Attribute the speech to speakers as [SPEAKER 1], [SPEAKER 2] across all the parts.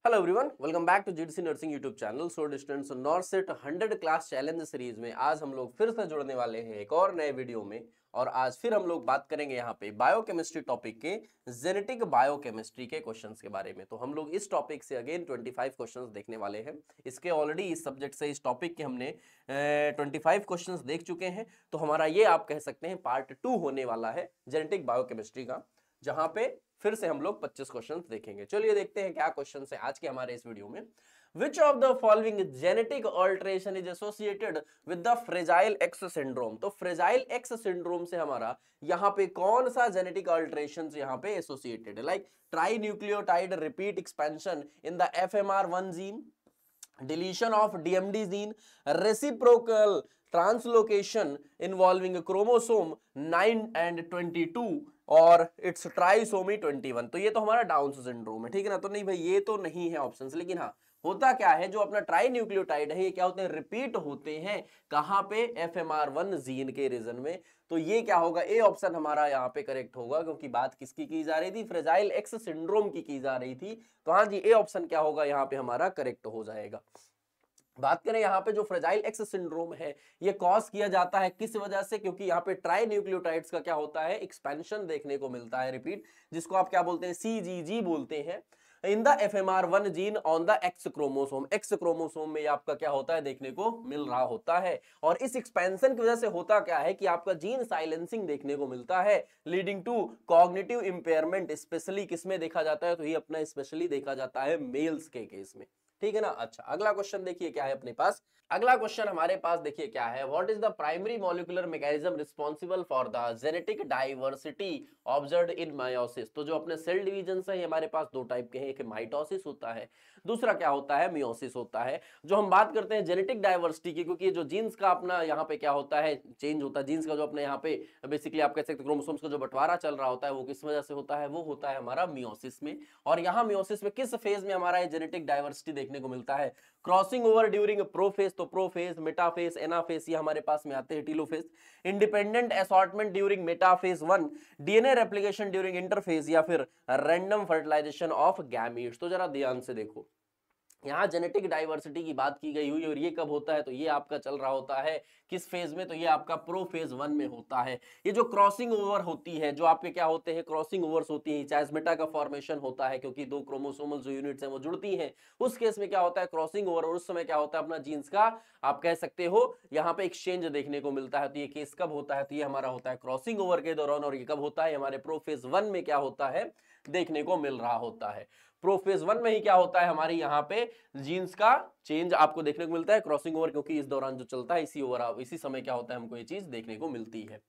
[SPEAKER 1] Hello everyone, welcome back to GDC nursing YouTube channel. So distance NORCET 100 class challenge series में आज हम लोग फिर से जुड़ने वाले हैं एक और नए वीडियो में। और आज फिर हम लोग बात करेंगे यहाँ पे बायोकेमिस्ट्री टॉपिक के जेनेटिक बायोकेमिस्ट्री के क्वेश्चंस के बारे में। तो हम लोग इस टॉपिक से अगेन 25 क्वेश्चंस देखने वाले हैं। इसके ऑलरेडी इस सब्जेक्ट से इस टॉपिक के हमने 25 क्वेश्चंस देख चुके हैं। तो हमारा ये आप कह सकते हैं पार्ट 2 होने वाला है जेनेटिक बायोकेमिस्ट्री का, जहां पे फिर से हम लोग 25 क्वेश्चंस देखेंगे। चलिए देखते हैं क्या क्वेश्चन है आज के हमारे इस वीडियो में। Which of the following genetic alteration is associated with the fragile X syndrome? तो fragile X syndrome से हमारा यहाँ पे कौन सा जेनेटिक अल्टरेशन यहाँ पे एसोसिएटेड है? Like trinucleotide repeat expansion in the FMR1 gene, deletion of DMD gene, reciprocal translocation involving chromosome 9 and 22 और इट्स ट्राइसोमी 21। तो ये तो हमारा डाउन सिंड्रोम है, ठीक है ना। तो नहीं भाई, ये तो नहीं है ऑप्शंस। लेकिन हाँ, होता क्या है, जो अपना ट्राई न्यूक्लियोटाइड है ये क्या होते हैं, रिपीट होते हैं कहां पे, FMR1 जीन के रीजन में। तो ये क्या होगा, ए ऑप्शन हमारा यहाँ पे करेक्ट होगा, क्योंकि बात किसकी की जा रही थी, फ्रेजाइल एक्स सिंड्रोम की जा रही थी। तो हाँ जी, ए ऑप्शन क्या होगा यहाँ पे हमारा करेक्ट हो जाएगा। बात करें यहाँ पे जो फ्रेजाइल एक्स सिंड्रोम है ये कॉज किया जाता है किस वजह से, क्योंकि यहाँ पे ट्राई न्यूक्लियोटाइड्स का क्या होता है, एक्सपेंशन देखने को मिलता है, रिपीट, जिसको आप क्या बोलते हैं, CGG बोलते हैं, इन the FMR1 gene on the x chromosome. X chromosome में आपका क्या होता है, देखने को मिल रहा होता है। और इस एक्सपेंशन की वजह से होता क्या है कि आपका जीन साइलेंसिंग देखने को मिलता है, leading to cognitive impairment. Specially किसमें देखा जाता है, तो ये अपना स्पेशली देखा जाता है मेल्स के केस में, ठीक है ना। अच्छा, अगला क्वेश्चन देखिए क्या है अपने पास। अगला क्वेश्चन हमारे पास देखिए क्या है, what is the primary molecular mechanism responsible for the genetic diversity observed in meiosis. तो जो अपने सेल डिवीजन है हमारे पास दो टाइप के हैं, एक माइटोसिस होता है, दूसरा क्या होता है, मियोसिस होता है। जो हम बात करते हैं जेनेटिक डाइवर्सिटी की, क्योंकि जो जीन्स का अपना यहाँ पे क्या होता है, चेंज होता है जीन्स का, जो अपने यहाँ पे बेसिकली आप कह सकते हैं क्रोमोसोम्स का जो बंटवारा चल रहा होता है वो किस वजह से होता है, वो होता है हमारा मियोसिस में। और यहाँ मियोसिस में किस फेज में हमारा जेनेटिक डाइवर्सिटी देखने को मिलता है, क्रॉसिंग ओवर ड्यूरिंग प्रोफेज, तो प्रोफेज, मेटाफेज, एनाफेज ये हमारे पास में आते हैं, telophase, independent assortment during metaphase 1, DNA replication during interphase, या फिर रैंडम फर्टिलाइजेशन ऑफ गैमीट्स। तो जरा ध्यान से देखो, यहाँ जेनेटिक डाइवर्सिटी की बात की गई हुई, और ये कब होता है, तो ये आपका चल रहा होता है किस फेज में, तो ये आपका प्रोफेज 1 में होता है। ये जो क्रॉसिंग ओवर होती है, जो आपके क्या होते हैं, क्रॉसिंग ओवर्स होती है, चाइस्मेटा का फॉर्मेशन होता है, क्योंकि दो क्रोमोसोमल जो यूनिट्स हैं वो जुड़ती हैं, उस केस में क्या होता है क्रॉसिंग ओवर, और उस समय क्या होता है अपना जीन्स का आप कह सकते हो यहाँ पे एक्सचेंज देखने को मिलता है। तो ये केस कब होता है, तो ये हमारा होता है क्रॉसिंग ओवर के दौरान, और ये कब होता है, हमारे प्रोफेज 1 में क्या होता है, देखने को मिल रहा होता है। प्रोफेज 1 में ही क्या होता है, हमारी यहाँ पे जीन्स का चेंज आपको देखने को मिलता है, क्रॉसिंग ओवर क्योंकि इस दौरान जो चलता है इसी समय क्या होता है, हमको ये चीज देखने को मिलती है।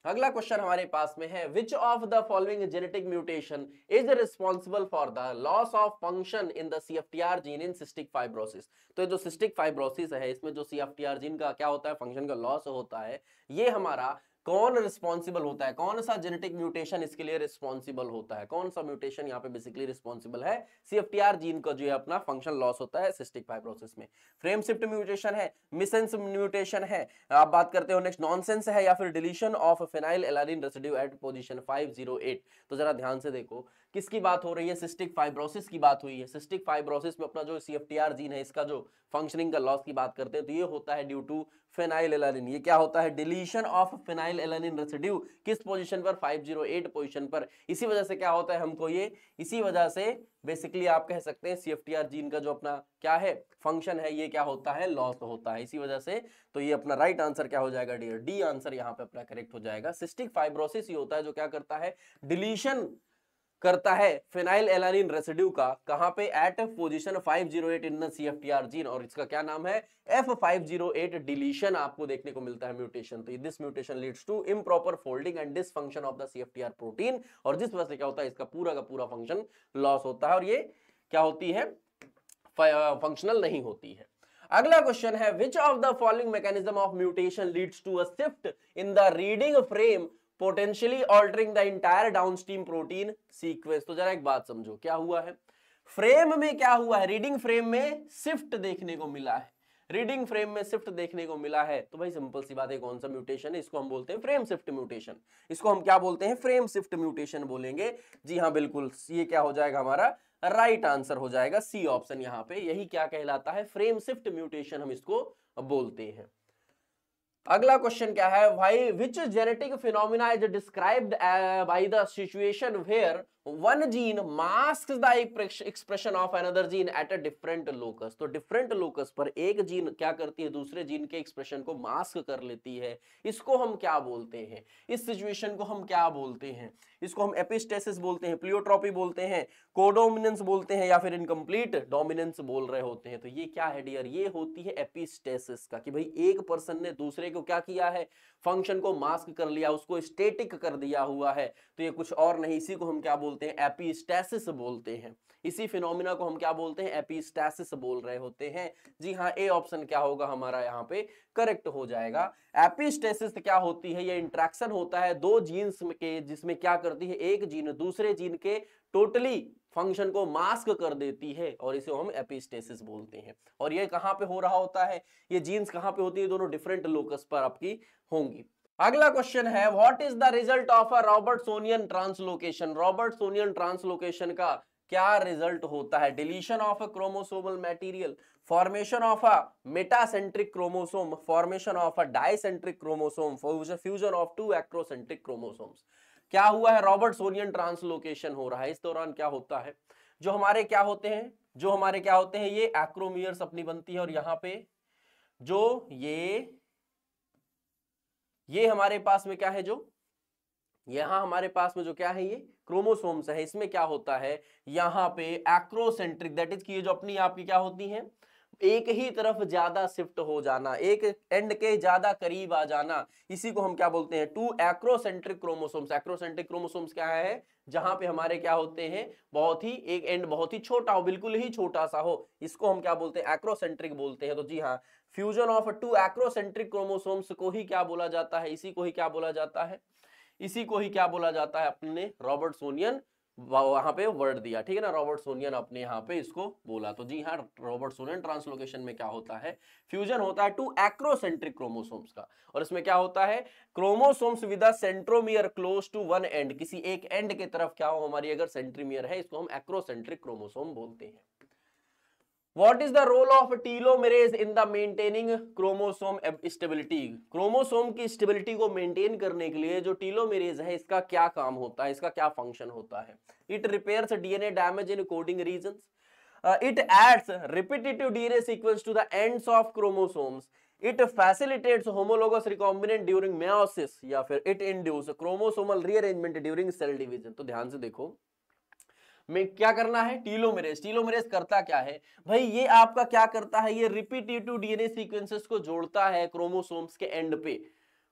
[SPEAKER 1] अगला क्वेश्चन हमारे पास में है, which of the following genetic mutation is responsible for the loss of function in the CFTR gene in cystic fibrosis. तो जो सिस्टिक फाइब्रोसिस है इसमें जो CFTR जीन का क्या होता है, फंक्शन का लॉस होता है, ये हमारा कौन रिस्पॉन्सिबल होता है, कौन सा जेनेटिक म्यूटेशन इसके लिए रिस्पॉन्सिबल होता है, कौन सा म्यूटेशन यहाँ पे बेसिकली रिस्पॉन्सिबल है, CFTR जीन का जो है अपना फंक्शन लॉस होता है सिस्टिक फाइब्रोसिस में। फ्रेम शिफ्ट म्यूटेशन है, मिसेंस म्यूटेशन है, आप बात करते हो नेक्स्ट नॉनसेंस है, या फिर deletion of phenyl alanine residue eight position 508। तो जरा ध्यान से देखो किसकी बात हो रही है, सिस्टिक फाइब्रोसिस की बात हुई है। सिस्टिक फाइब्रोसिस में अपना जो CFTR जीन है इसका जो फंक्शनिंग का लॉस की बात करते हैं, तो ये होता है ड्यू टू फेनाइल एलानिन। ये क्या होता है, deletion of phenyl alanine residue, किस पोजीशन पर, 508 पोजीशन पर। इसी वजह से क्या होता है हमको ये, इसी वजह से बेसिकली आप कह सकते हैं CFTR जीन का जो अपना क्या है फंक्शन है, ये क्या होता है, लॉस होता है इसी वजह से। तो ये अपना राइट आंसर क्या हो जाएगा डियर, डी आंसर यहाँ पे अपना करेक्ट हो जाएगा। सिस्टिक फाइब्रोसिस ये होता है जो क्या करता है, डिलीशन करता है फेनाइल एलानिन रेसिड्यू का, कहां पे, at position 508 in the CFTR gene, और इसका क्या नाम है, F508 डिलीशन आपको देखने को मिलता है म्यूटेशन। तो this mutation leads to improper folding and dysfunction of the CFTR protein, और जिस वजह से क्या होता है, इसका पूरा का पूरा फंक्शन लॉस होता है, और ये क्या होती है, फंक्शनल नहीं होती है। अगला क्वेश्चन है, which of the following mechanism of mutation leads to a shift in the reading frame potentially altering the entire downstream protein sequence. तो जरा एक बात समझो क्या हुआ है, फ्रेम में क्या हुआ है, रीडिंग फ्रेम में शिफ्ट देखने को मिला है, रीडिंग फ्रेम में शिफ्ट देखने को मिला है। तो भाई सिंपल सी बात है, कौन सा म्यूटेशन है, इसको हम बोलते हैं फ्रेम शिफ्ट म्यूटेशन। इसको हम क्या बोलते हैं, फ्रेम शिफ्ट म्यूटेशन बोलेंगे। जी हाँ बिल्कुल, ये क्या हो जाएगा हमारा राइट आंसर हो जाएगा सी ऑप्शन। यहां पे यही क्या कहलाता है, फ्रेम शिफ्ट म्यूटेशन हम इसको बोलते हैं। अगला क्वेश्चन क्या है, भाई which genetic phenomena is described by the situation where one gene masks the expression of another gene at a different locus. तो डिफरेंट लोकस पर एक जीन क्या करती है, दूसरे जीन के एक्सप्रेशन को मास्क कर लेती है, इसको हम क्या बोलते हैं, इस सिचुएशन को हम क्या बोलते हैं, इसको हम एपिस्टेसिस बोलते हैं, प्लियोट्रॉपी बोलते हैं, कोडोमिनेंस बोलते हैं, या फिर इनकम्प्लीट डोमिनेंस बोल रहे होते हैं। तो ये क्या है डियर, ये होती है एपिस्टेसिस का, कि भाई एक पर्सन ने दूसरे को क्या किया है, फंक्शन को मास्क कर लिया, उसको स्टैटिक कर दिया हुआ है। तो ये कुछ और नहीं, इसी को हम क्या बोलते हैं, एपिस्टेसिस बोलते हैं। इसी फिनोमिना को हम क्या बोलते हैं, एपिस्टेसिस बोल रहे होते हैं। जी हाँ, ए ऑप्शन क्या होगा हमारा यहाँ पे करेक्ट हो जाएगा। एपिस्टेसिस क्या होती है, ये इंटरेक्शन होता है दो जीन्स के, जिसमें क्या करती है, एक जीन दूसरे जीन के टोटली फंक्शन को मास्क कर देती है, और इसे हम एपिस्टेसिस बोलते हैं। और ये कहां पे हो रहा होता है, ये जीन्स कहां पे होती है, दोनों डिफरेंट लोकस पर आपकी होंगी। अगला क्वेश्चन है, what is the result of a Robertsonian translocation. Robertsonian translocation का क्या रिजल्ट होता है, deletion of a chromosomal material, formation of a metacentric chromosome, formation of a dicentric chromosome, fusion of two acrocentric chromosomes. क्या हुआ है, रॉबर्टसोनियन translocation हो रहा है। इस दौरान क्या होता है, जो हमारे क्या होते हैं, ये एक्रोमियर्स अपनी बनती है, और यहां पे जो ये हमारे पास में क्या है, जो यहां हमारे पास में जो क्या है, ये क्रोमोसोम्स है। इसमें क्या होता है, यहां पे एक्रोसेंट्रिक, दैट इज कि ये जो अपनी आपकी क्या होती हैं, एक ही तरफ ज्यादा शिफ्ट हो जाना, एक एंड के ज्यादा करीब आ जाना, इसी को हम क्या बोलते हैं, two acrocentric chromosomes. Acrocentric chromosomes क्या है, जहां पे हमारे क्या होते हैं, बहुत ही एक एंड बहुत ही छोटा हो, बिल्कुल ही छोटा सा हो, इसको हम क्या बोलते हैं, एक्रोसेंट्रिक बोलते हैं। तो जी हाँ, fusion of two acrocentric chromosomes को ही क्या बोला जाता है, इसी को ही क्या बोला जाता है, इसी को ही क्या बोला जाता है, अपने रॉबर्टसोनियन वहां पे वर्ड दिया, ठीक है ना, रॉबर्टसोनियन अपने यहाँ पे इसको बोला। तो जी हाँ, रॉबर्टसोनियन ट्रांसलोकेशन में क्या होता है, फ्यूजन होता है टू एक्रोसेंट्रिक क्रोमोसोम्स का, और इसमें क्या होता है, chromosomes with a centromere close to one end, किसी एक एंड के तरफ क्या हो हमारी अगर सेंट्रीमियर है, इसको हम एक्रोसेंट्रिक क्रोमोसोम बोलते हैं। What is the role of telomerase in the maintaining chromosome stability? Chromosome की स्टेबिलिटी को मेंटेन करने के लिए जो टीलोमेरेज है, इसका क्या काम होता है, इसका क्या फंक्शन होता है। It repairs DNA damage in coding regions. It adds repetitive DNA sequence to the ends of chromosomes. It facilitates homologous recombinant during meiosis, या फिर it induces chromosomal rearrangement during cell division। तो ध्यान से देखो, में क्या करना है, टीलोमेरेज। टीलोमेरेज करता क्या है भाई, ये आपका क्या करता है, ये रिपीटेटिव डीएनए सीक्वेंसेस को जोड़ता है क्रोमोसोम्स के एंड पे,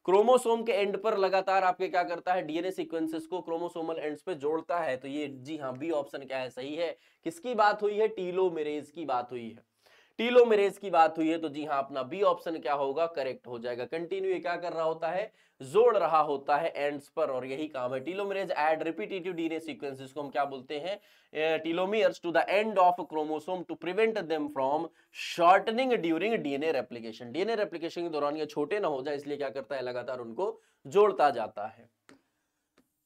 [SPEAKER 1] क्रोमोसोम के एंड पर लगातार आपके क्या करता है, डीएनए सीक्वेंसेस को क्रोमोसोमल एंड्स पे जोड़ता है। तो ये जी हाँ, बी ऑप्शन क्या है, सही है। किसकी बात हुई है, टीलोमेरेज की बात हुई है, टीलोमेरेज की बात हुई है। तो जी हाँ, अपना बी ऑप्शन क्या होगा, करेक्ट हो जाएगा। कंटिन्यू क्या कर रहा होता है, जोड़ रहा होता है एंड्स पर, और यही काम है। Telomerase add repetitive DNA sequences को हम क्या बोलते हैं, telomeres to the end of chromosome to prevent them from shortening during DNA replication. DNA replication के दौरान ये छोटे ना हो जाए, इसलिए क्या करता है, लगातार उनको जोड़ता जाता है।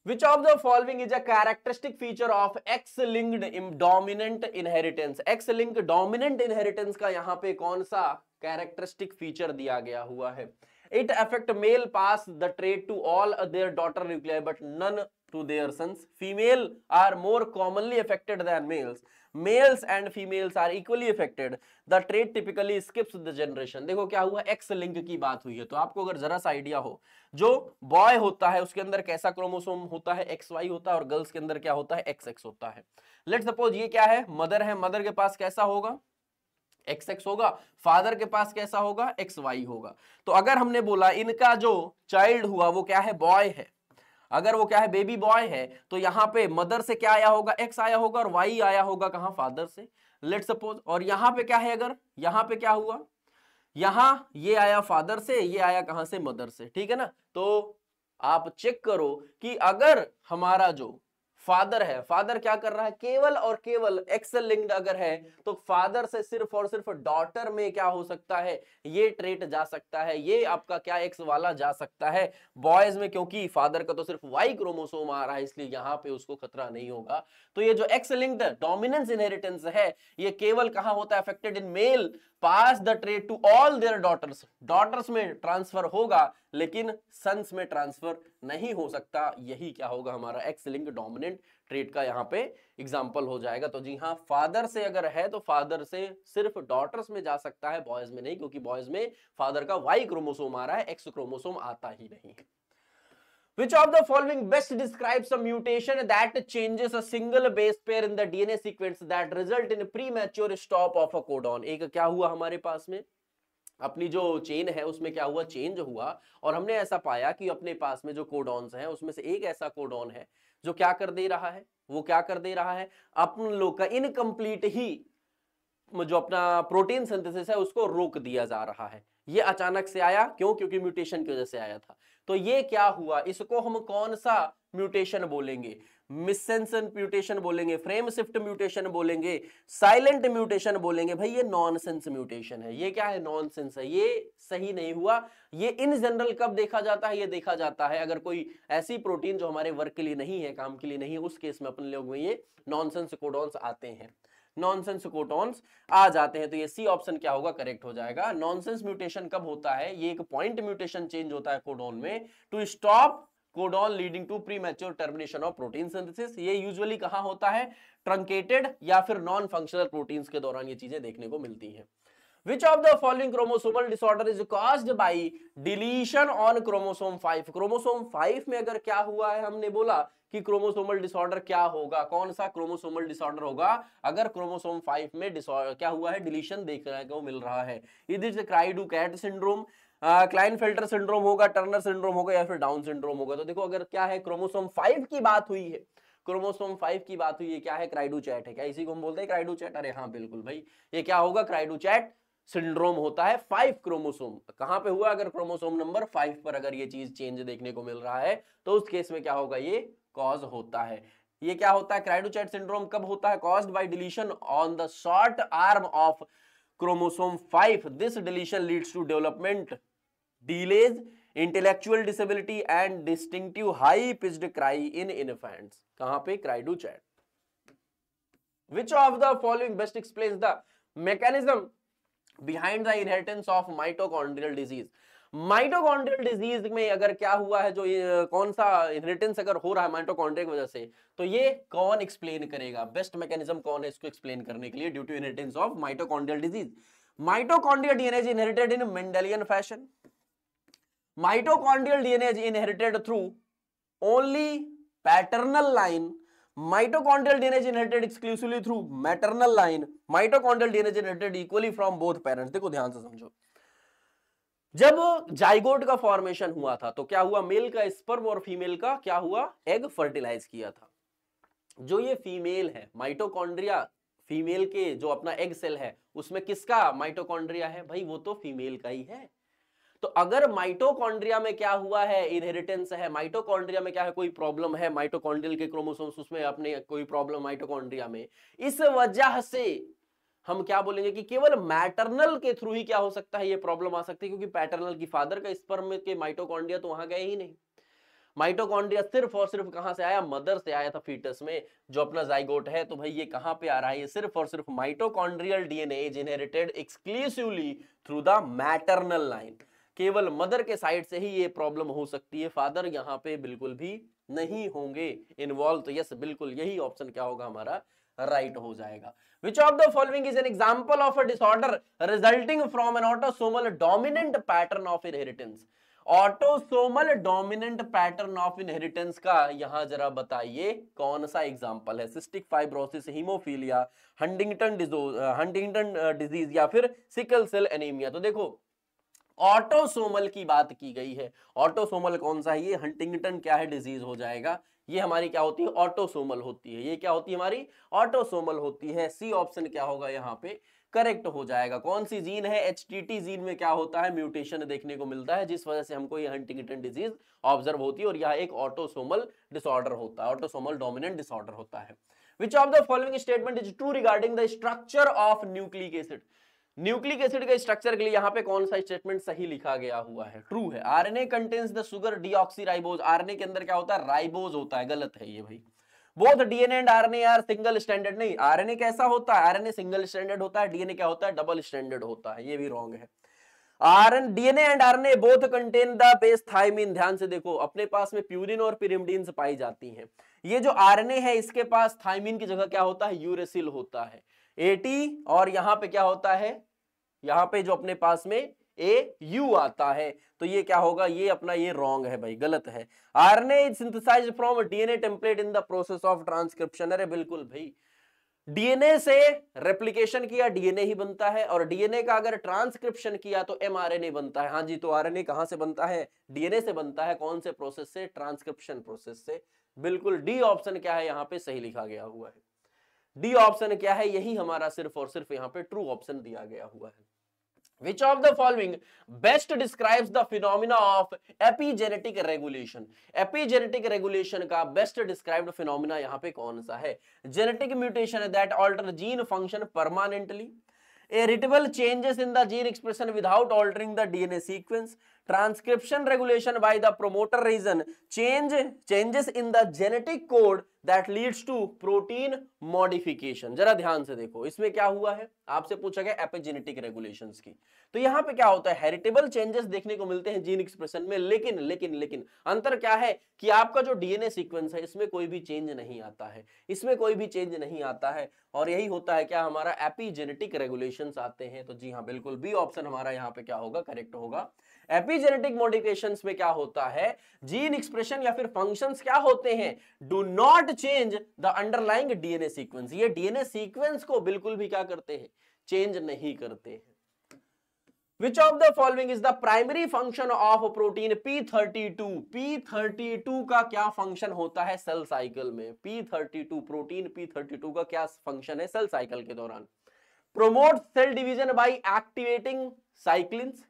[SPEAKER 1] Which of the following is a characteristic feature of X-linked dominant inheritance? X-linked dominant inheritance का यहाँ पे कौन सा characteristic feature दिया गया हुआ है? It affect male pass the trait to all their daughter nuclei but none to their sons. Female are more commonly affected than males. Males and females are equally affected. The trait typically skips the generation. देखो क्या हुआ, X link की बात हुई है। तो आपको अगर जरा सा आइडिया हो, जो बॉय होता है उसके अंदर कैसा क्रोमोसोम होता है, XY होता है, और गर्ल्स के अंदर क्या होता है, XX होता है। लेट सपोज ये क्या है, मदर है, मदर के पास कैसा होगा, XX होगा, फादर के पास कैसा होगा, XY होगा। तो अगर हमने बोला इनका जो चाइल्ड हुआ वो क्या है, बॉय है, अगर वो क्या है, बेबी बॉय है, तो यहां पे मदर से क्या आया होगा, X आया होगा, और Y आया होगा कहां, फादर से, लेट सपोज। और यहां पे क्या है, अगर यहां पे क्या हुआ, यहां ये आया फादर से, ये आया कहां से, मदर से, ठीक है ना। तो आप चेक करो कि अगर हमारा जो फादर है, फादर क्या कर रहा है, केवल और केवल एक्स लिंक्ड अगर है तो फादर से सिर्फ और सिर्फ डॉटर में क्या हो सकता है, ये ट्रेट जा सकता है, ये आपका क्या एक्स वाला जा सकता है। बॉयज में क्योंकि फादर का तो सिर्फ वाई क्रोमोसोम आ रहा है इसलिए यहां पे उसको खतरा नहीं होगा। तो ये जो एक्स लिंक्ड डोमिनेंस इनहेरिटेंस है ये केवल कहां होता है, affected in male pass the trait to all their daughters, daughters में ट्रांसफर होगा लेकिन सन्स में ट्रांसफर नहीं हो सकता। यही क्या होगा हमारा एक्स लिंक्ड डोमिनेंट ट्रेट का यहाँ पे एग्जांपल हो जाएगा। तो जी हाँ, फादर से अगर है तो फादर से सिर्फ डॉटर्स में जा सकता है, बॉयज में नहीं, क्योंकि बॉयज में फादर का वाई क्रोमोसोम आ रहा है, एक्स क्रोमोसोम आता ही नहीं है। Which of the following best describes a mutation that changes a single base pair in the DNA sequence that result in a premature stop of a codon? एक क्या हुआ हमारे पास में, अपनी जो चेन है उसमें क्या हुआ, चेंज हुआ, और हमने ऐसा पाया कि अपने पास में जो कोडॉन्स हैं उसमें से एक ऐसा कोडॉन है जो क्या कर दे रहा है, वो क्या कर दे रहा है, अपन लोग का इनकम्प्लीट ही जो अपना प्रोटीन सिंथेसिस है उसको रोक दिया जा रहा है। ये अचानक से आया, क्यों, क्योंकि म्यूटेशन की वजह से आया था। तो ये क्या हुआ, इसको हम कौन सा म्यूटेशन बोलेंगे, मिससेंस म्यूटेशन बोलेंगे, फ्रेम शिफ्ट म्यूटेशन बोलेंगे, साइलेंट म्यूटेशन बोलेंगे। भाई ये नॉनसेंस म्यूटेशन है, ये क्या है, नॉनसेंस है, ये सही नहीं हुआ। ये इन जनरल कब देखा जाता है, ये देखा जाता है अगर कोई ऐसी प्रोटीन जो हमारे वर्क के लिए नहीं है, काम के लिए नहीं है, उस केस में अपन लोग में ये नॉनसेंस कोडॉन्स आते हैं, नॉनसेंस कोडॉन्स आ जाते हैं। तो ये सी ऑप्शन क्या होगा, करेक्ट हो जाएगा। नॉनसेंस म्यूटेशन कब होता है, ये एक पॉइंट म्यूटेशन चेंज होता है कोडॉन में to stop codon leading to premature termination of protein synthesis. ये यूजुअली कहां होता है, ट्रंकेटेड या फिर नॉन फंक्शनल प्रोटीन्स के दौरान ये चीजें देखने को मिलती हैं। Which of the following chromosomal disorder is caused by deletion on chromosome 5? Chromosome 5 में अगर क्या हुआ है, हमने बोला कि क्रोमोसोमल डिसऑर्डर क्या होगा, कौन सा क्रोमोसोमल डिसऑर्डर होगा अगर क्रोमोसोम 5 में डिसऑर्डर क्या हुआ है, डिलीशन देखने को मिल रहा है। इधर क्राइडू-कैट सिंड्रोम, क्लाइनफेल्टर सिंड्रोम होगा, टर्नर सिंड्रोम होगा या फिर डाउन सिंड्रोम होगा। तो देखो अगर क्या है, क्रोमोसोम 5 की बात हुई है, क्रोमोसोम 5 की बात हुई है, क्या है, क्राइडू-चैट है। क्या इसी को हम बोलते हैं क्राइडू-चैट? अरे हाँ बिल्कुल भाई, ये क्या होगा, क्राइडू-चैट सिंड्रोम होता है। 5 क्रोमोसोम कहां पे हुआ, अगर क्रोमोसोम नंबर 5 पर अगर ये चीज चेंज देखने को मिल रहा है तो उस केस में क्या होगा, ये कॉज होता है। ये क्या होता है, क्राइडू-चैट सिंड्रोम कब होता है, caused by deletion on the short arm of chromosome 5। This deletion leads to development delays, intellectual disability and distinctive high pitched cry in infants. कहां पे, cri du chat. Which of the following best explains the mechanism behind the inheritance of mitochondrial disease? Mitochondrial disease में अगर क्या हुआ है, जो कौन सा इनहेरिटेंस अगर हो रहा है माइटोकॉन्ड्रिया की वजह से, तो ये कौन एक्सप्लेन करेगा, बेस्ट मैकेनिज्म कौन है इसको एक्सप्लेन करने के लिए, due to inheritance of mitochondrial disease. Mitochondrial DNA is inherited in Mendelian fashion. Mitochondrial DNA is inherited through only paternal line. Mitochondrial DNA is inherited exclusively through maternal line. Mitochondrial DNA is inherited equally from both parents. देखो ध्यान से समझो, जब zygote का formation हुआ था तो क्या हुआ, मेल का स्पर्म और फीमेल का क्या हुआ, एग फर्टिलाइज किया था। जो ये फीमेल है, माइटोकॉन्ड्रिया फीमेल के जो अपना एग सेल है उसमें किसका माइटोकॉन्ड्रिया है, भाई वो तो फीमेल का ही है। तो अगर माइटोकॉन्ड्रिया में क्या हुआ है, इनहेरिटेंस है, माइटोकॉन्ड्रिया में क्या है, कोई प्रॉब्लम है, माइटोकॉन्ड्रियल के क्रोमोसोम्स उसमें अपने कोई प्रॉब्लम माइटोकॉन्ड्रिया में, इस वजह से हम क्या बोलेंगे कि केवल मैटरनल के थ्रू ही क्या हो सकता है, ये प्रॉब्लम आ सकती है, क्योंकि पैटर्नल की फादर का स्पर्म के माइटोकॉन्ड्रिया तो वहां गए ही नहीं। माइटोकॉन्ड्रिया सिर्फ और सिर्फ कहां से आया, मदर से आया था फीटस में, जो अपना जाइगोट है। तो भाई ये कहां पे आ रहा है, ये सिर्फ और सिर्फ mitochondrial DNA is inherited exclusively through the maternal line. केवल मदर के साइड से ही ये प्रॉब्लम हो सकती है, फादर यहाँ पे बिल्कुल भी नहीं होंगे इन्वॉल्व। तो यस बिल्कुल यही ऑप्शन क्या होगा हमारा, राइट हो जाएगा। Which of the following is an example of a disorder resulting from an autosomal dominant pattern of inheritance? Autosomal dominant pattern of inheritance का यहां जरा बताइए कौन सा एग्जांपल है। Cystic fibrosis, haemophilia, Huntington disease या फिर सिकल सेल एनीमिया। तो देखो ऑटोसोमल की बात की गई है, ऑटोसोमल कौन सा है, ये हंटिंगटन क्या है, डिजीज हो जाएगा। ये हमारी क्या होती है, ऑटोसोमल होती है। ये क्या होती है, हमारी ऑटोसोमल होती है। सी ऑप्शन क्या होगा यहाँ पे, करेक्ट हो जाएगा। कौन सी जीन है, एचटीटी जीन में क्या होता है, म्यूटेशन देखने को मिलता है, जिस वजह से हमको ये हंटिंगटन डिजीज ऑब्जर्व होती है और यह एक ऑटोसोमल डिसऑर्डर होता है, ऑटोसोमल डोमिनेंट डिसऑर्डर होता है। Which of the following statement is true regarding the structure of nucleic acid? Nucleic acid के स्ट्रक्चर के लिए यहाँ पे कौन सा स्टेटमेंट सही लिखा गया हुआ है, ट्रू है। RNA contains the sugar deoxyribose, RNA के अंदर क्या होता है, राइबोज होता है, गलत है ये भाई। Both DNA and RNA are single standard, नहीं, आरएनए कैसा होता है, आरएनए सिंगल स्टैंडर्ड होता है, डीएनए क्या होता है, डबल स्टैंडर्ड होता है, ये भी रॉन्ग है। RN DNA and RNA both contain the base thymine, ध्यान से देखो, अपने पास में प्यूरिन और पिरिमिडीन पाई जाती हैं। ये जो आरएनए है इसके पास थायमिन की जगह क्या होता है, यूरेसिल होता है, एटी, और यहाँ पे क्या होता है, यहाँ पे जो अपने पास में ए यू आता है, तो ये क्या होगा, ये अपना ये रॉन्ग है भाई, गलत है। RNA is synthesized from DNA template in the process of transcription, अरे बिल्कुल भाई, डीएनए से रेप्लिकेशन किया डीएनए ही बनता है, और डीएनए का अगर ट्रांसक्रिप्शन किया तो एमआरएनए बनता है। हाँ जी, तो आरएनए कहां से बनता है, डीएनए से बनता है, कौन से प्रोसेस से, ट्रांसक्रिप्शन प्रोसेस से। बिल्कुल डी ऑप्शन क्या है यहाँ पे सही लिखा गया हुआ है, डी ऑप्शन क्या है, यही हमारा सिर्फ और सिर्फ यहाँ पे ट्रू ऑप्शन दिया गया हुआ है। Which of the following best describes the phenomena of epigenetic regulation? Epigenetic regulation का best described phenomena यहाँ पे कौन सा है, genetic mutation that alter gene function permanently, irritable changes in the gene expression without altering the DNA sequence, transcription regulation by the promoter region, changes in the genetic code that leads to protein modification। जरा ध्यान से देखो, इसमें क्या हुआ है, आपसे पूछा गया एपिजेनेटिक रेगुलेशंस की, तो यहाँ पे क्या होता है, हेरिटेबल चेंजेस देखने को मिलते हैं जीन एक्सप्रेशन में, लेकिन लेकिन लेकिन अंतर क्या है कि आपका जो डीएनए सीक्वेंस है इसमें कोई भी चेंज नहीं आता है, इसमें कोई भी चेंज नहीं आता है, और यही होता है क्या, हमारा एपिजेनेटिक रेगुलेशंस आते हैं। तो जी हाँ, बिल्कुल बी ऑप्शन हमारा यहाँ पे क्या होगा, करेक्ट होगा। एपिजेनेटिक मॉडिफिकेशंस में क्या होता है, जीन एक्सप्रेशन या फिर फंक्शंस क्या होते हैं, do not change the underlying DNA sequence, ये डीएनए सीक्वेंस को बिल्कुल भी क्या करते हैं, चेंज नहीं करते हैं। Which of the following is the primary function of protein P32? P32 का क्या फंक्शन होता है सेल साइकिल में, P32 प्रोटीन P32 का क्या फंक्शन है सेल साइकिल के दौरान, promote cell division by activating cyclins,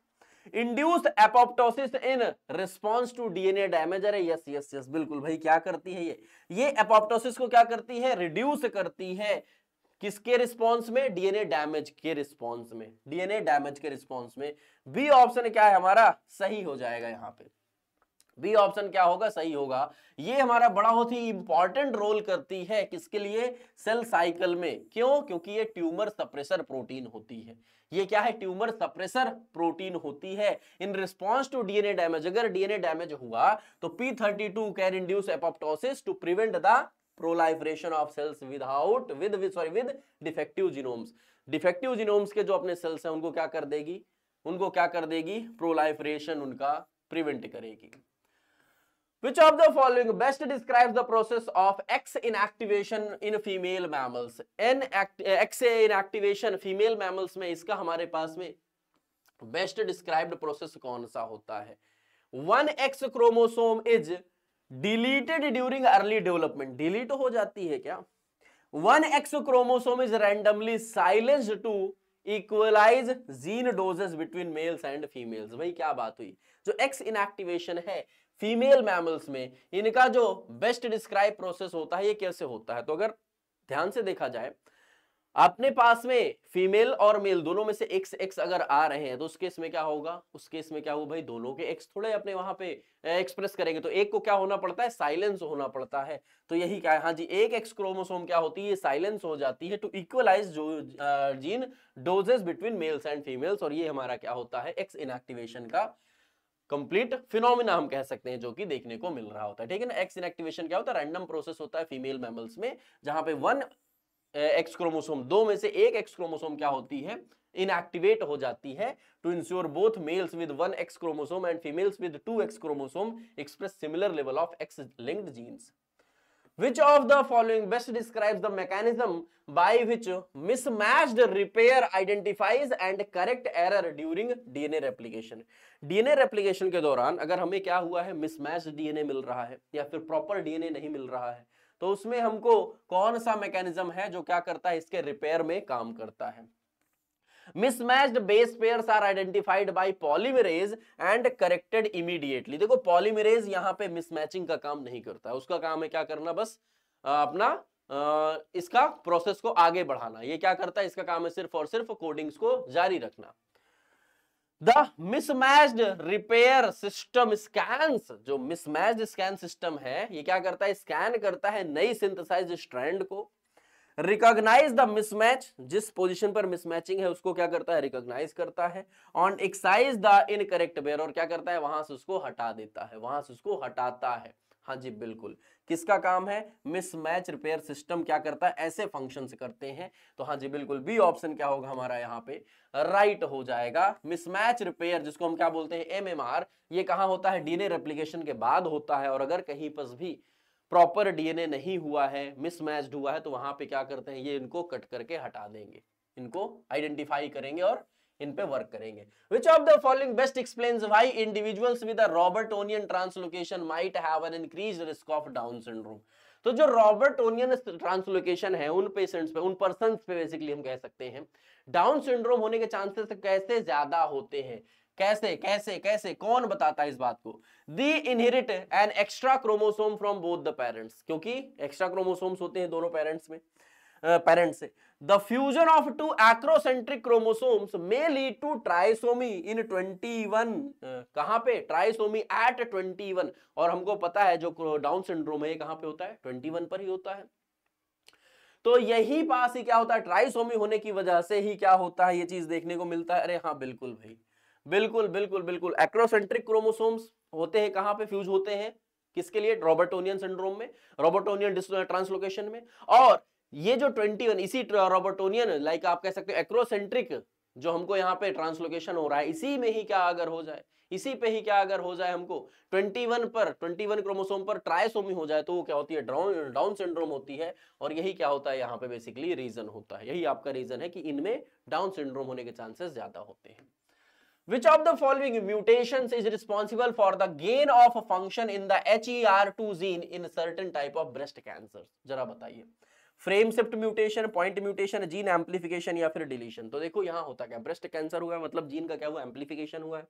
[SPEAKER 1] induce apoptosis in response to DNA damage, अरे यस यस यस, बिल्कुल भाई, क्या करती है ये एपोप्टोसिस को क्या करती है, रिड्यूस करती है, किसके रिस्पॉन्स में, डीएनए डैमेज के रिस्पॉन्स में, डीएनए डैमेज के रिस्पॉन्स में। बी ऑप्शन क्या है हमारा, सही हो जाएगा यहाँ पे, बी ऑप्शन क्या होगा, सही होगा। ये हमारा बड़ा बहुत ही इंपॉर्टेंट रोल करती है किसके लिए, सेल साइकिल में, क्यों, क्योंकि ये ट्यूमर सप्रेसर प्रोटीन होती है। ये क्या है, ट्यूमर सप्रेसर प्रोटीन होती है in response to DNA damage. अगर डीएनए डैमेज हुआ तो P32 can induce apoptosis to prevent the proliferation of cells with defective genomes. Defective genomes के जो अपने सेल्स हैं उनको क्या कर देगी, प्रोलाइफरेशन उनका प्रिवेंट करेगी। Which of the following best describes the process of X inactivation in female mammals? X inactivation female mammals में इसका हमारे पास में बेस्ट डिस्क्राइब्ड प्रोसेस कौन सा होता है, 1X chromosome is deleted during early development, delete हो जाती है क्या, 1X chromosome is randomly silenced to equalize gene dosages between males and females. भाई क्या बात हुई, जो एक्स इनएक्टिवेशन है फीमेल मैमल्स में, इनका जो बेस्ट डिस्क्राइब प्रोसेस होता है ये कैसे होता है, तो अगर ध्यान से देखा जाए अपने पास में फीमेल और मेल दोनों में से एक्स अगर आ रहे हैं तो उस केस में क्या होगा, उस केस में क्या होगा भाई, दोनों के एक्स थोड़े अपने वहां पे एक्सप्रेस करेंगे, तो एक को क्या होना पड़ता है, साइलेंस होना पड़ता है। तो यही क्या है, हाँ जी, एक एक्स क्रोमोसोम क्या होती है, साइलेंस हो जाती है टू इक्वलाइज जो gene dosages between males and females, और ये हमारा क्या होता है, एक्स इनएक्टिवेशन का कंप्लीट फिनोमिना हम कह सकते हैं, जो कि देखने को मिल रहा होता है, ठीक है ना। एक्स इनएक्टिवेशन क्या होता है, रैंडम प्रोसेस होता है फीमेल मैमल्स में, जहां पे 1 एक्स क्रोमोसोम, दो में से एक एक्स क्रोमोसोम क्या होती है, इनएक्टिवेट हो जाती है to ensure both males with 1X chromosome and females with 2X chromosome express similar level of X linked genes. Which of the following best describes the mechanism by which mismatched repair identifies and correct error during DNA replication? DNA replication के दौरान अगर हमें क्या हुआ है, mismatched DNA मिल रहा है या फिर प्रॉपर डीएनए नहीं मिल रहा है, तो उसमें हमको कौन सा मैकेनिज्म है जो क्या करता है, इसके रिपेयर में काम करता है? Mismatched base pairs are identified by polymerase and corrected immediately. देखो polymerase यहाँ पे mismatching का काम नहीं करता है, उसका काम है क्या करना, बस अपना इसका प्रोसेस को आगे बढ़ाना। ये क्या करता है, इसका काम है सिर्फ और सिर्फ कोडिंग्स को जारी रखना। The mismatched repair system scans, जो mismatched scan system है ये क्या करता है, स्कैन करता है नई सिंथेसाइज्ड स्ट्रैंड को। रिकॉग्नाइज द मिसमैच, जिस पोजीशन पर मिसमैचिंग है उसको क्या करता है, रिकॉग्नाइज करता है। On excise the incorrect pair, और क्या करता है, वहां से उसको हटा देता है, वहां से उसको हटाता है। हाँ जी बिल्कुल, किसका काम है, मिसमैच रिपेयर सिस्टम क्या करता है, ऐसे फंक्शंस करते हैं। तो हाँ जी बिल्कुल, बी ऑप्शन क्या होगा हमारा यहाँ पे राइट हो जाएगा। मिसमैच रिपेयर जिसको हम क्या बोलते हैं, एमएमआर, ये कहाँ होता है, डीएनए रेप्लिकेशन के बाद होता है। और अगर कहीं पर भी प्रॉपर डीएनए नहीं हुआ है, मिसमैच्ड हुआ है, तो वहां पे क्या करते हैं, ये इनको कट करके हटा देंगे, इनको आइडेंटिफाई करेंगे और इन पे वर्क करेंगे। Which of the following best explains why individuals with a Robertonian translocation might have an increased risk of Down syndrome? तो जो रॉबर्टोनियन ट्रांसलोकेशन है उन पेशेंट्स पे, उन पर्सन्स पे बेसिकली हम कह सकते हैं डाउन सिंड्रोम होने के चांसेस कैसे ज्यादा होते हैं। कैसे कैसे कैसे, कौन बताता है इस बात को? They inherit an extra chromosome from both the parents, क्योंकि एक्स्ट्रा क्रोमोसोम्स होते हैं दोनों पेरेंट्स में, पेरेंट्स से। The fusion of two acrocentric chromosomes may lead to trisomy in 21, कहां पे, ट्राइसोमी एट 21। और हमको पता है जो डाउन सिंड्रोम है ये कहां पे होता है, 21 पर ही होता है। तो यही पास ही क्या होता है, ट्राइसोमी होने की वजह से ही क्या होता है, ये चीज देखने को मिलता है। अरे हाँ बिल्कुल भाई, बिल्कुल बिल्कुल बिल्कुल, एक्रोसेंट्रिक क्रोमोसोम्स होते हैं कहां पे, फ्यूज होते हैं किसके लिए, रॉबर्टोनियन सिंड्रोम में, रॉबर्टोनियन ट्रांसलोकेशन में। और ये जो 21 इसी रॉबर्टोनियन, लाइक आप कह सकते हो एक्रोसेंट्रिक जो हमको यहाँ पे ट्रांसलोकेशन हो रहा है, इसी में ही क्या अगर हो जाए, इसी पे ही क्या अगर हो जाए हमको 21 क्रोमोसोम पर ट्राइसोमी हो जाए, तो वो क्या होती है, डाउन सिंड्रोम होती है। और यही क्या होता है यहाँ पे बेसिकली रीजन होता है, यही आपका रीजन है कि इनमें डाउन सिंड्रोम होने के चांसेस ज्यादा होते हैं। Which of the following mutations is responsible for the gain of function in the HER2 gene in certain type of breast cancers? जरा बताइए, frame shift mutation, point mutation, gene amplification या फिर deletion. तो देखो यहाँ होता क्या, ब्रेस्ट कैंसर हुआ है मतलब जीन का क्या हुआ, एम्पलीफिकेशन हुआ है,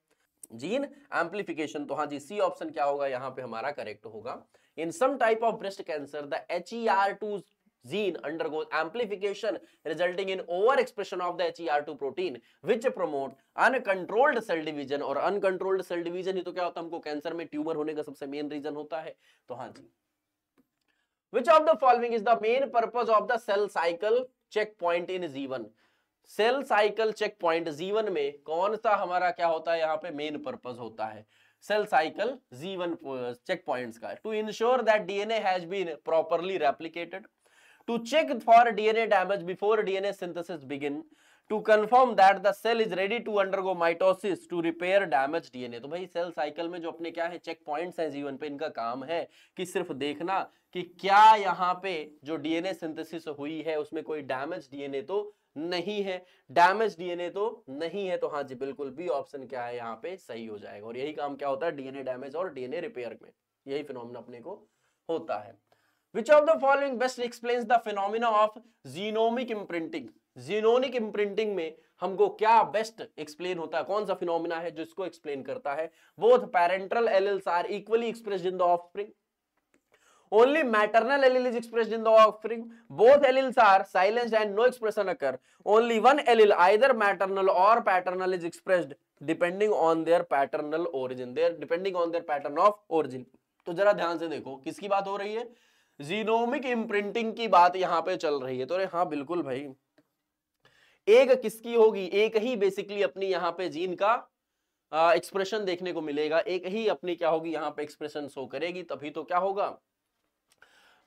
[SPEAKER 1] जीन एम्पलीफिकेशन। तो हाँ जी, सी ऑप्शन क्या होगा यहाँ पे हमारा करेक्ट होगा। In some type of breast cancer the HER2 gene undergoes amplification resulting in overexpression of the HER2 protein which promote uncontrolled cell division। और uncontrolled cell division ही तो क्या होता है, हमको कैंसर में ट्यूमर होने का सबसे मेन रीजन होता है। तो हाँ जी, which of the following is the main purpose of the cell cycle checkpoint in G1? Cell cycle checkpoint G1 में कौन सा हमारा क्या होता है, यहाँ पे मेन पर्पस होता है cell cycle G1 check points का, to ensure that DNA has been properly replicated, to check for DNA damage before DNA synthesis begin, to confirm that the cell is ready to undergo mitosis to repair damaged DNA। तो भाई cell cycle में जो अपने क्या है check points हैं जीवन पे, इनका काम है कि सिर्फ देखना कि क्या यहाँ पे जो डीएनए सिंथेसिस हुई है उसमें कोई डैमेज डीएनए तो नहीं है, डैमेज डीएनए तो नहीं है। तो हाँ जी बिल्कुल, बी ऑप्शन क्या है यहाँ पे सही हो जाएगा। और यही काम क्या होता है डीएनए डैमेज और डीएनए रिपेयर में, यही फिनोमेना अपने को होता है। Which of the following best explains the phenomena of genomic imprinting? Genomic imprinting में हमको क्या बेस्ट एक्सप्लेन होता है, कौन सा फिनोमिना है जो इसको एक्सप्लेन करता है? Both parental alleles are equally expressed in the offspring. Only maternal allele is expressed in the offspring. Both alleles are silenced and no expression occur. Only one allele, either maternal or paternal, is expressed depending on their paternal origin. Depending on their pattern of origin. तो जरा ध्यान से देखो किसकी बात हो रही है, जीनोमिक इम्प्रिंटिंग की बात यहां पे चल रही है। तो अरे हाँ बिल्कुल भाई, एक किसकी होगी, एक ही बेसिकली अपनी यहाँ पे जीन का एक्सप्रेशन देखने को मिलेगा, एक ही अपनी क्या होगी यहाँ पे एक्सप्रेशन शो करेगी, तभी तो क्या होगा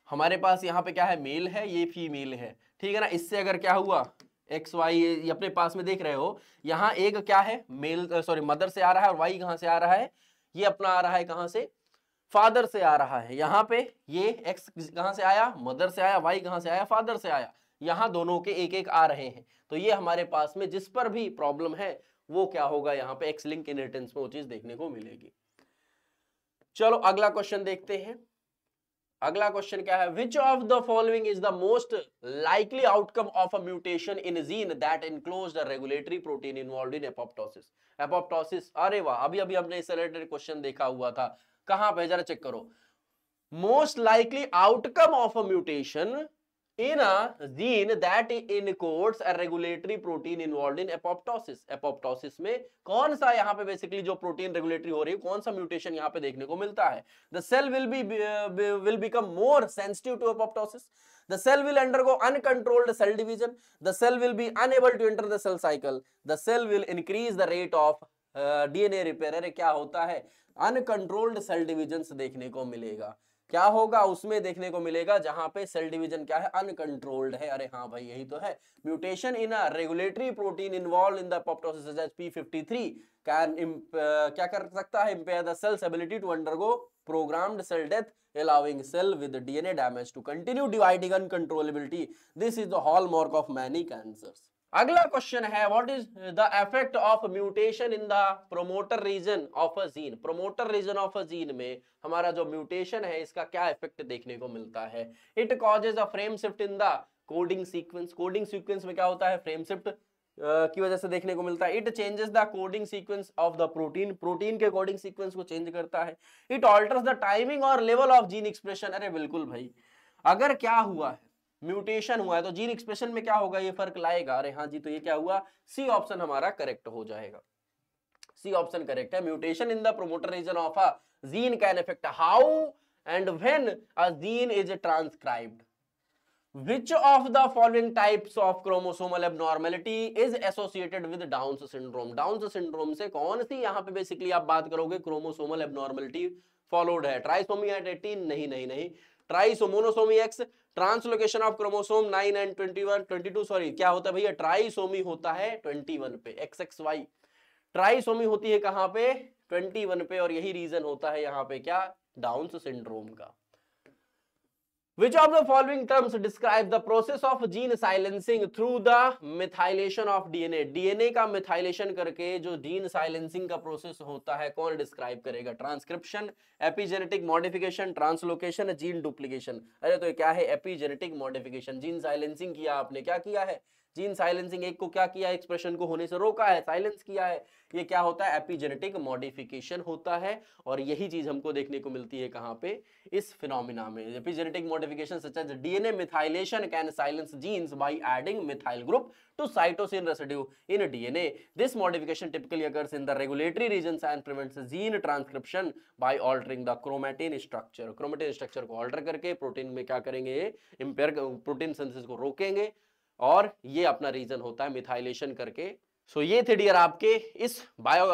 [SPEAKER 1] हमारे पास यहाँ पे क्या है, मेल है, ये फीमेल है, ठीक है ना। इससे अगर क्या हुआ एक्स वाई, ये अपने पास में देख रहे हो, यहाँ एक क्या है मेल, सॉरी मदर से आ रहा है, और वाई कहाँ से आ रहा है, ये अपना आ रहा है कहाँ से, फादर से आ रहा है। यहाँ पे ये x कहां से आया, मदर से आया, y कहां से आया, फादर से आया। यहाँ दोनों के एक एक आ रहे हैं, तो ये हमारे पास में जिस पर भी प्रॉब्लम है वो क्या होगा, यहाँ पे एक्स लिंक इनहेरिटेंस में वो चीज देखने को मिलेगी। चलो अगला क्वेश्चन देखते हैं। अगला क्वेश्चन क्या है, which of the following is the most likely outcome of a mutation in gene that enclose the regulatory protein involved in apoptosis. Apoptosis, अरे वाह, अभी अभी हमने इस रिलेटेड क्वेश्चन देखा हुआ था, कहां पे जरा चेक करो। Most likely outcome of a mutation in a gene that encodes a regulatory protein involved in apoptosis। apoptosis में कौन सा यहाँ पे बेसिकली जो प्रोटीन रेगुलेटरी हो रही है, कौन सा म्यूटेशन यहाँ पे देखने को मिलता है। the cell will become more sensitive to apoptosis, the cell will undergo uncontrolled cell division, the cell will be unable to enter the cell cycle, the cell will increase the rate of DNA repair। अरे क्या होता है, uncontrolled cell division देखने को मिलेगा। क्या होगा उसमें देखने को मिलेगा, जहां पे सेल डिवीजन क्या है, अनकंट्रोल्ड है। अरे हाँ भाई यही तो है, mutation in a regulatory protein involved in the apoptosis such as p53 can क्या कर सकता है, impair the cell's ability to undergo programmed cell death allowing cell with DNA damage to continue dividing uncontrollability। this is the hallmark of many cancers। अगला question है, what is the effect of mutation in the promoter region of a gene. Promoter region of a gene में हमारा जो mutation है इसका क्या effect देखने को मिलता है। It causes a frame shift in the coding sequence. Coding sequence में क्या होता है, फ्रेम शिफ्ट की वजह से देखने को मिलता है। It changes the coding sequence of the protein, protein के कोडिंग सीक्वेंस को चेंज करता है। इट ऑल्टर्स द टाइमिंग और लेवल ऑफ जीन एक्सप्रेशन। अरे बिल्कुल भाई, अगर क्या हुआ है, म्यूटेशन हुआ है तो जीन एक्सप्रेशन में क्या होगा, ये फर्क लाएगा। अरे हाँ जी, तो ये क्या हुआ, सी ऑप्शन हमारा करेक्ट हो जाएगा। सी ऑप्शन करेक्ट है। Mutation in the promoter region of a gene can affect how and when a gene is transcribed. Which of the following types of chromosomal abnormality is associated with Downs syndrome। Downs syndrome से कौन सी यहाँ पे basically आप बात करोगे, chromosomal abnormality followed है। Trisomy at 18, नहीं नहीं नहीं। Trisomy monosomy X, translocation of chromosome 9 and 21 22 sorry क्या होता है भैया, ट्राइसोमी होता है 21 पे, XXY ट्राइसोमी होती है कहां पे, 21 पे, और यही रीजन होता है यहाँ पे क्या, डाउन्स सिंड्रोम का। Which of the following terms describe the process of gene silencing through the methylation of DNA। DNA का मिथाइलेशन करके जो जीन साइलेंसिंग का प्रोसेस होता है कौन डिस्क्राइब करेगा। Transcription, epigenetic modification, translocation, gene duplication. अरे तो क्या है, एपिजेनेटिक मॉडिफिकेशन। जीन साइलेंसिंग किया आपने, क्या किया है, जीन साइलेंसिंग एक को क्या किया, एक्सप्रेशन को होने से रोका है, साइलेंस किया है। ये क्या होता है, एपिजेनेटिक मॉडिफिकेशन होता है, और यही चीज हमको देखने को मिलती है कहां पे, इस फिनोमिना में। Epigenetic modification such as DNA methylation can silence genes by adding methyl group to cytosine residue in DNA। This modification typically occurs in the regulatory regions and prevents gene transcription by altering the chromatin structure। chromatin structure को alter करके protein में क्या करेंगे, empire protein synthesis को रोकेंगे, और ये अपना रीजन होता है मिथाइलेशन करके। सो ये थे डियर आपके इस बायो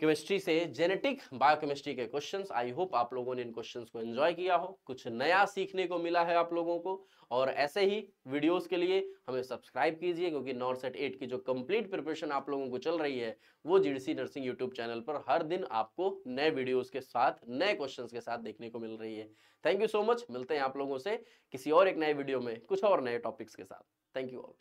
[SPEAKER 1] केमिस्ट्री से जेनेटिक बायोकेमिस्ट्री के क्वेश्चंस। आई होप आप लोगों ने इन क्वेश्चंस को एंजॉय किया हो, कुछ नया सीखने को मिला है आप लोगों को। और ऐसे ही वीडियोस के लिए हमें सब्सक्राइब कीजिए, क्योंकि नॉरसेट 8 की जो कंप्लीट प्रिपरेशन आप लोगों को चल रही है वो जीडीसी नर्सिंग यूट्यूब चैनल पर हर दिन आपको नए वीडियोस के साथ, नए क्वेश्चंस के साथ देखने को मिल रही है। Thank you so much. मिलते हैं आप लोगों से किसी और एक नए वीडियो में कुछ और नए टॉपिक्स के साथ। Thank you all.